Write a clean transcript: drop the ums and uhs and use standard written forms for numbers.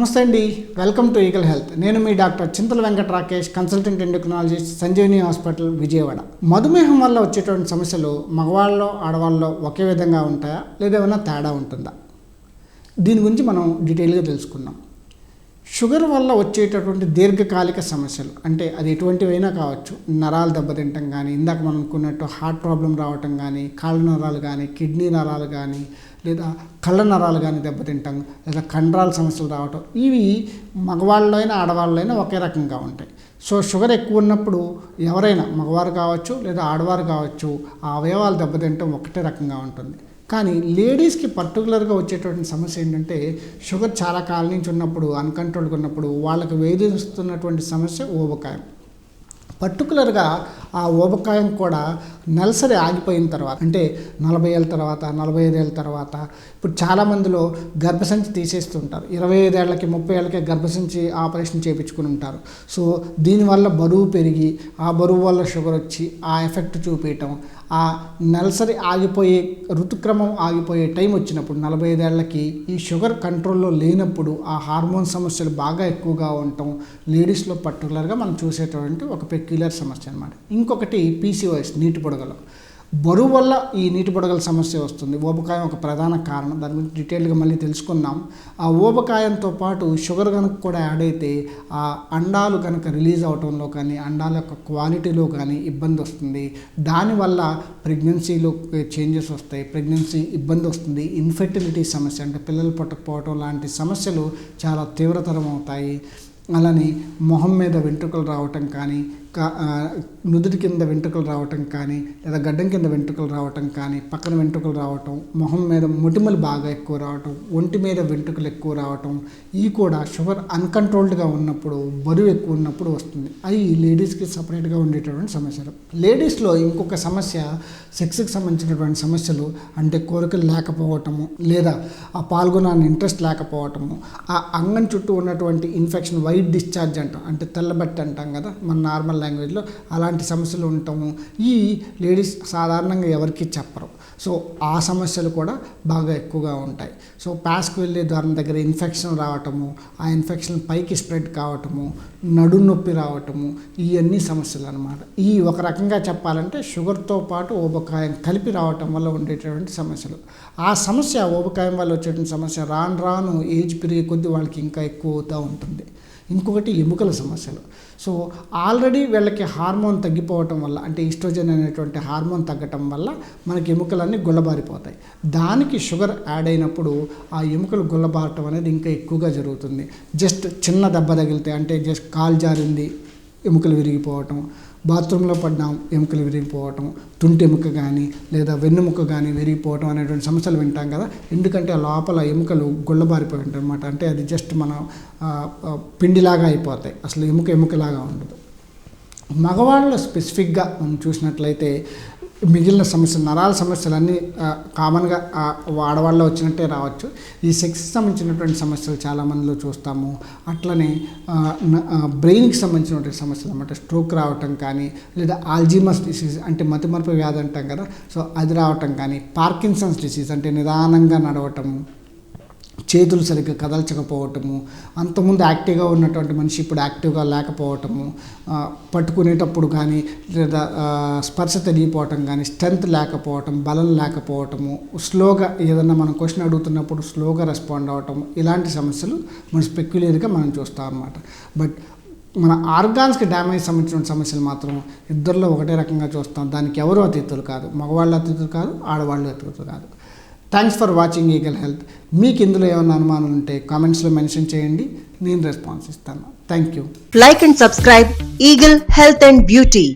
నమస్తే అండి, welcome to Eagle Health. నేను మీ doctor Chintala Venkata Rakesh, consultant endocrinologist, Sanjeevani hospital, Vijayawada. మధుమేహం వల్ల వచ్చేటువంటి సమస్యలు మగవాళ్ళలో ఆడవాళ్ళలో ఒకే విధంగా ఉంటాయా లేదా ఏమైనా తేడా ఉంటుందా? దీని గురించి మనం డీటెయిల్గా తెలుసుకుందాం. షుగర్ వల్ల వచ్చేటటువంటి దీర్ఘకాలిక సమస్యలు అంటే అది ఎటువంటివైనా కావచ్చు. నరాలు దెబ్బతింటం కానీ, ఇందాక మనం అనుకున్నట్టు హార్ట్ ప్రాబ్లం రావటం కానీ, కాళ్ళ నరాలు కానీ, కిడ్నీ నరాలు కానీ, లేదా కళ్ళ నరాలు కానీ దెబ్బతింటాం, లేదా కండరాల సమస్యలు రావటం, ఇవి మగవాళ్ళలో అయినా ఆడవాళ్ళలో అయినా ఒకే రకంగా ఉంటాయి. సో షుగర్ ఎక్కువ ఉన్నప్పుడు ఎవరైనా మగవారు కావచ్చు లేదా ఆడవారు కావచ్చు, ఆ అవయవాలు దెబ్బతింటం ఒకటే రకంగా ఉంటుంది. కానీ లేడీస్కి పర్టికులర్గా వచ్చేటువంటి సమస్య ఏంటంటే, షుగర్ చాలా కాలం నుంచి ఉన్నప్పుడు, అన్కంట్రోల్గా ఉన్నప్పుడు వాళ్ళకి వేధిస్తున్నటువంటి సమస్య ఊబకాయం. పర్టికులర్గా ఆ ఊబకాయం కూడా నెలసరి ఆగిపోయిన తర్వాత, అంటే 40 ఏళ్ళ తర్వాత, 45 ఏళ్ళ తర్వాత, ఇప్పుడు చాలామందిలో గర్భసంచి తీసేస్తుంటారు. 25 ఏళ్ళకి 30 ఏళ్ళకే గర్భసంచి ఆపరేషన్ చేయించుకుని ఉంటారు. సో దీనివల్ల బరువు పెరిగి, ఆ బరువు వల్ల షుగర్ వచ్చి ఆ ఎఫెక్ట్ చూపించటం, ఆ నెలసరి ఆగిపోయే ఋతుక్రమం ఆగిపోయే టైం వచ్చినప్పుడు 45 ఏళ్ళకి ఈ షుగర్ కంట్రోల్లో లేనప్పుడు ఆ హార్మోన్ సమస్యలు బాగా ఎక్కువగా ఉండటం లేడీస్లో పర్టికులర్గా మనం చూసేటువంటి ఒక పెక్యులర్ సమస్య అన్నమాట. ఇంకొకటి PCOS, నీటి బుడగలు. బరువు వల్ల ఈ నీటి బుడగల సమస్య వస్తుంది. ఊబకాయం ఒక ప్రధాన కారణం. దాని గురించి డీటెయిల్గా మళ్ళీ తెలుసుకుందాం. ఆ ఊబకాయంతో పాటు షుగర్ కనుక కూడా యాడ్ అయితే ఆ అండాలు కనుక రిలీజ్ అవడంలో కానీ, అండాల యొక్క క్వాలిటీలో కానీ ఇబ్బంది వస్తుంది. దానివల్ల ప్రెగ్నెన్సీలో చేంజెస్ వస్తాయి, ప్రెగ్నెన్సీ ఇబ్బంది వస్తుంది, ఇన్ఫెర్టిలిటీ సమస్య అంటే పిల్లలు పుట్టకపోవటం లాంటి సమస్యలు చాలా తీవ్రతరం అవుతాయి. అలానే మొహం మీద వెంట్రుకలు రావటం కానీ, నుదుటి కింద వెంట్రుకలు రావటం కానీ, లేదా గడ్డం కింద వెంట్రుకలు రావటం కానీ, పక్కన వెంట్రుకలు రావటం, మొహం మీద మొటిమలు బాగా ఎక్కువ రావటం, ఒంటి మీద వెంట్రుకలు ఎక్కువ రావటం, ఇవి కూడా షుగర్ అన్కంట్రోల్డ్గా ఉన్నప్పుడు, బరువు ఎక్కువ ఉన్నప్పుడు వస్తుంది. అవి లేడీస్కి సపరేట్గా ఉండేటటువంటి సమస్యలు. లేడీస్లో ఇంకొక సమస్య సెక్స్కి సంబంధించినటువంటి సమస్యలు, అంటే కోరికలు లేకపోవటము, లేదా ఆ పాల్గొనాలని ఇంట్రెస్ట్ లేకపోవటము, ఆ అంగం చుట్టూ ఉన్నటువంటి ఇన్ఫెక్షన్, వైట్ డిశ్చార్జ్ అంటాం, అంటే తెల్లబట్టి అంటాం కదా మన నార్మల్ లాంగ్వేజ్లో, అలాంటి సమస్యలు ఉంటాము. ఈ లేడీస్ సాధారణంగా ఎవరికి చెప్పరు. సో ఆ సమస్యలు కూడా బాగా ఎక్కువగా ఉంటాయి. సో ప్యాస్కి వెళ్ళే ద్వారం దగ్గర ఇన్ఫెక్షన్ రావటము, ఆ ఇన్ఫెక్షన్ పైకి స్ప్రెడ్ కావటము, నడు నొప్పి రావటము, ఇవన్నీ సమస్యలు అన్నమాట. ఈ ఒక రకంగా చెప్పాలంటే షుగర్తో పాటు ఊబకాయం కలిపి రావటం వల్ల ఉండేటటువంటి సమస్యలు. ఆ సమస్య, ఊబకాయం వల్ల వచ్చేటువంటి సమస్య రాను రాను ఏజ్ పెరిగే కొద్దీ వాళ్ళకి ఇంకా ఎక్కువ అవుతూ ఉంటుంది. ఇంకొకటి ఎముకల సమస్యలు. సో ఆల్రెడీ వీళ్ళకి హార్మోన్ తగ్గిపోవటం వల్ల, అంటే ఈస్ట్రోజన్ అనేటువంటి హార్మోన్ తగ్గటం వల్ల మనకి ఎముకలన్నీ గుల్లబారిపోతాయి. దానికి షుగర్ యాడ్ అయినప్పుడు ఆ ఎముకలు గుల్లబారటం అనేది ఇంకా ఎక్కువగా జరుగుతుంది. జస్ట్ చిన్న దెబ్బ తగిలితే, అంటే జస్ట్ కాలు జారింది ఎముకలు విరిగిపోవటం, బాత్రూంలో పడ్డాం ఎముకలు విరిగిపోవటం, తుంటి ఎముక కానీ లేదా వెన్నుముక కానీ విరిగిపోవటం అనేటువంటి సమస్యలు వింటాం కదా. ఎందుకంటే ఆ లోపల ఎముకలు గుల్లబారిపోయి ఉంటాయి అన్నమాట. అంటే అది జస్ట్ మనం పిండిలాగా అయిపోతాయి, అసలు ఎముకలాగా ఉండదు. మగవాళ్ళలో స్పెసిఫిక్గా మనం చూసినట్లయితే మిగిలిన సమస్యలు, నరాల సమస్యలన్నీ కామన్గా ఆడవాళ్ళలో వచ్చినట్టే రావచ్చు. ఈ సెక్స్కి సంబంధించినటువంటి సమస్యలు చాలామందిలో చూస్తాము. అట్లనే బ్రెయిన్కి సంబంధించినటువంటి సమస్యలు అన్నమాట. స్ట్రోక్ రావటం కానీ, లేదా ఆల్జీమస్ డిసీజ్ అంటే మతిమరుపు వ్యాధి అంటాం కదా, సో అది రావటం కానీ, పార్కిన్సన్స్ డిసీజ్ అంటే నిదానంగా నడవటము, చేతులు సరిగ్గా కదల్చకపోవటము, అంతకుముందు యాక్టివ్గా ఉన్నటువంటి మనిషి ఇప్పుడు యాక్టివ్గా లేకపోవటము, పట్టుకునేటప్పుడు కానీ లేదా స్పర్శ తెలియపోవటం కానీ, స్ట్రెంత్ లేకపోవటం, బలం లేకపోవటము, స్లోగా ఏదన్నా మనం క్వశ్చన్ అడుగుతున్నప్పుడు స్లోగా రెస్పాండ్ అవ్వటం, ఇలాంటి సమస్యలు మనం పెక్యులర్గా మనం చూస్తాం అన్నమాట. బట్ మన ఆర్గాన్స్కి డ్యామేజ్ సంబంధించిన సమస్యలు మాత్రం ఇద్దరిలో ఒకటే రకంగా చూస్తాం. దానికి ఎవరు అతిథులు కాదు, మగవాళ్ళు అతిథులు కాదు, ఆడవాళ్ళు అతిథులు కాదు. Thanks for watching eagle health. మీకు ఇందులో ఏమైనా అనుమానం ఉంటే కామెంట్స్లో మెన్షన్ చేయండి, నేను రెస్పాన్స్ ఇస్తాను. Thank you. Like and subscribe Eagle Health and Beauty.